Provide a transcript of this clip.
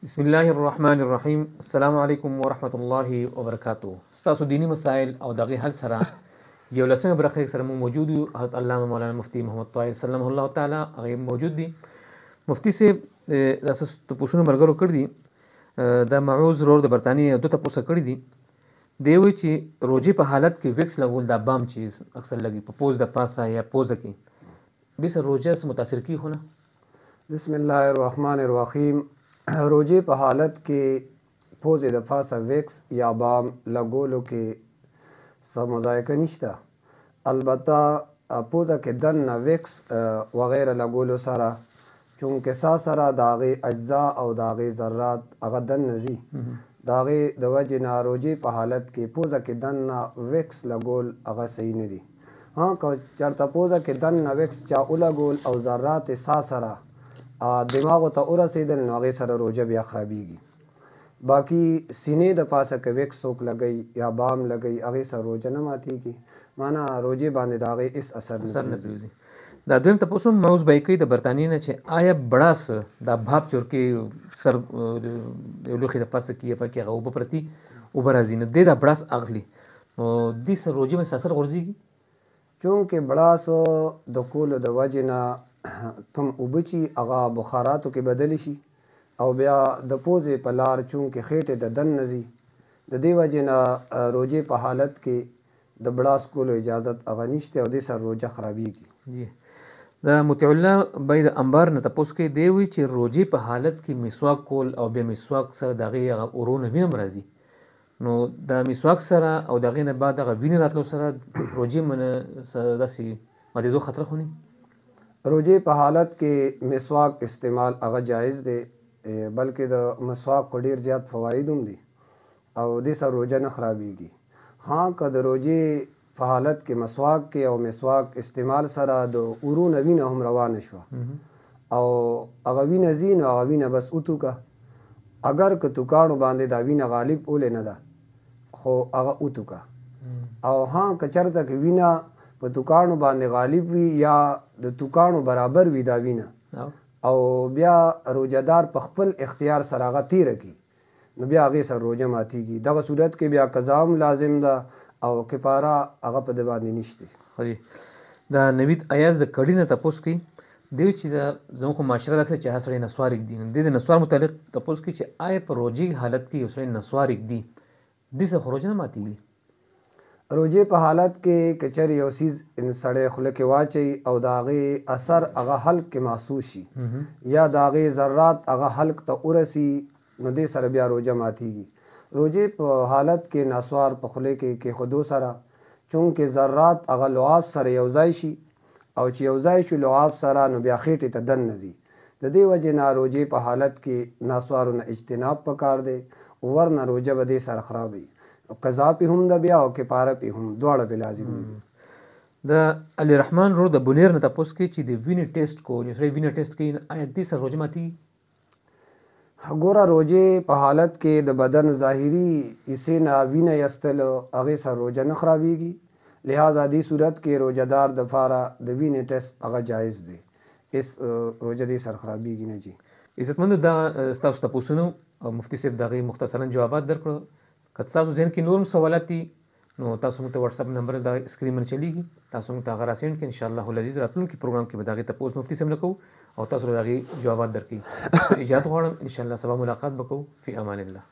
بسم الله الرحمن الرحیم. السلام علیکم ورحمت الله وبرکاتو. ستاسو دینی مسائل او دغه حل سره یو لسمه برخه سره موجود یو. حضرت علامه مولانا مفتی محمد طاهر سلام الله تعالی هغه موجود دي. مفتی صاحب د اساس پوښتنه مرګرو کړی دي د معوز رور د برتانیې دوه تاسو کړی دي. دی وی چې روجي په حالت کې ویکس لګول د بام چیز اکثر لګي په پوز د پاسه یا پوز کې به سر روجه سره متاثر کی هونه. بسم الله الرحمن الرحیم. روجے په حالت کې پوزې د پاسه ویکس یا بام لګولو کې څه مذایقه نشته. البته پوزه کې دننه ویکس وغیره لګولو سره چونکې سا سره د هغې اجزا او د هغې ذرات هغه دننه ځي، د هغې د وجې نه روجې په حالت کې پوزه کې دننه ویکس لګول هغه صحیح نه دي. که چېرته پوزه کې دننه ویکس چا ولګول او ذرات یې سا سره دماغو ته ورسېدل نو هغې سره روجه بیا خرابېږي. باقي سینې د پاسه که ویکس څوک لګوي یا بام لګوي هغې سره روجه نه ماتېږي، معنا روجې باندې د هغې هېڅ اثر نه پرېږدي. دا دویم تپوس هم موز بایکۍ د برطانیې نه چې آیا بړاس دا باب چورکې سر یو لوښي د پاسه کې پکې هغه اوبه پرتي اوبه راځي نو دی دا بړاس اخلي نو دې سره روجې باندې اثر غورځېږي. چونکې بړاس د کولو د وجې نه کم اوبه چې هغه بخاراتو کې بدلی شي او بیا د پوزې په لار چونکې خېټې د دننه ځي د دې وجې نه روجې په حالت کې د بړاس کولو اجازت هغه نشته او دې سره روجه خرابېږي. د مطیع الله بای د انبار نه تپوس کوي دی وایي چې روجې په حالت کې مسواک کول او بیا مسواک سره د هغې هغه ورونه وینه هم راځي نو د مسواک سره او د هغې نه بعد هغه وینې راتلو سره روجې منه داسې ماتېدو خطر خو نه. روجې په حالت کې مسواک استعمال هغه جایز دی، بلکې د مسواک خو ډېر زیات فواید هم دي او دې سره روجه نه خرابېږي. که د روجې په حالت کې مسواک کې او مسواک استعمال سره د ورونه وینه هم روانه شوه او هغه وینه ځي نو هغه وینه بس وتوکه. اگر که توکاڼو باندې دا وینه غالب اولې نه ده خو هغه وتوکه او که چېرته کې وینه په توکاڼو باندې غالب وي یا د توکاڼو برابر وي دا وینه او بیا روجهدار په خپل اختیار سره هغه تیره کړي نو بیا هغې سره روجه ماتېږي. دغه صورت کې بیا قضا هم لازم ده او کفاره هغه په ده باندې نشته. د نوید ایاز د کړي نه تپوس کوي دی چې د زموږ خو معاشره داسې چې هغه سړی نسوار ږدي د نسوار متعلق تپوس کوي چې آیا په روجې حالت کې یو سړی نسوار ږدي دې سره خو روجه نه ماتېږي. روجې په حالت کې که چېرې یو څیز سړی خوله کې واچوي او د هغې اثر هغه حلق کې محسوس شي یا د هغې ذرات هغه حلق ته ورسي نو دې سره بیا روجه ماتېږي. روجې په حالت کې نسوار په خولې کې کېښودو سره چونکې ذرات هغه لعاب سره یو ځای شي او چې یو ځای شي لعاب سره نو بیا خېټې ته دننه ځي. د دې وجې نه روجې په حالت کې نسوارو نه اجتناب پکار دی ورنه روجه به دې سره خرابوي. قضا پې هم ده بیا او کفاره پې هم دواړه پې لازم دي. د علي رحمان رو د بونیر نه تپوس کوي چې د وینې ټیسټ کو یو سړی وینې ټیسټ کوي آیا دې سره روجه ماتېږي. ګوره روجې په حالت کې د بدن ظاهري حصې نه وینه ایستل هغې سره روجه نه خرابېږي، لہذا دې صورت کې روجهدار دپاره د وینې ټیسټ هغه جایز دی، هېڅ روجه دې سره خرابېږي نه جي. عزتمندو دا ستاسو تپوسونه او مفتي صاحب د هغې مختصرا جوابات درکړو. که تاسو ذهن کې نور هم سوالات دي نو تاسو موږ ته واتساپ نمبر د سکرین باندې چلیږي تاسو موږ ته هغه راسینډ کړئ. انشاءالله العزیز راتلونکي پروګرام کې به د هغې تپوس مفتي صاحب نه کوو او تاسو له هغې جوابات درکوي. اجازت غواړم انشاءالله سبا ملاقات به کوو. فی امان الله.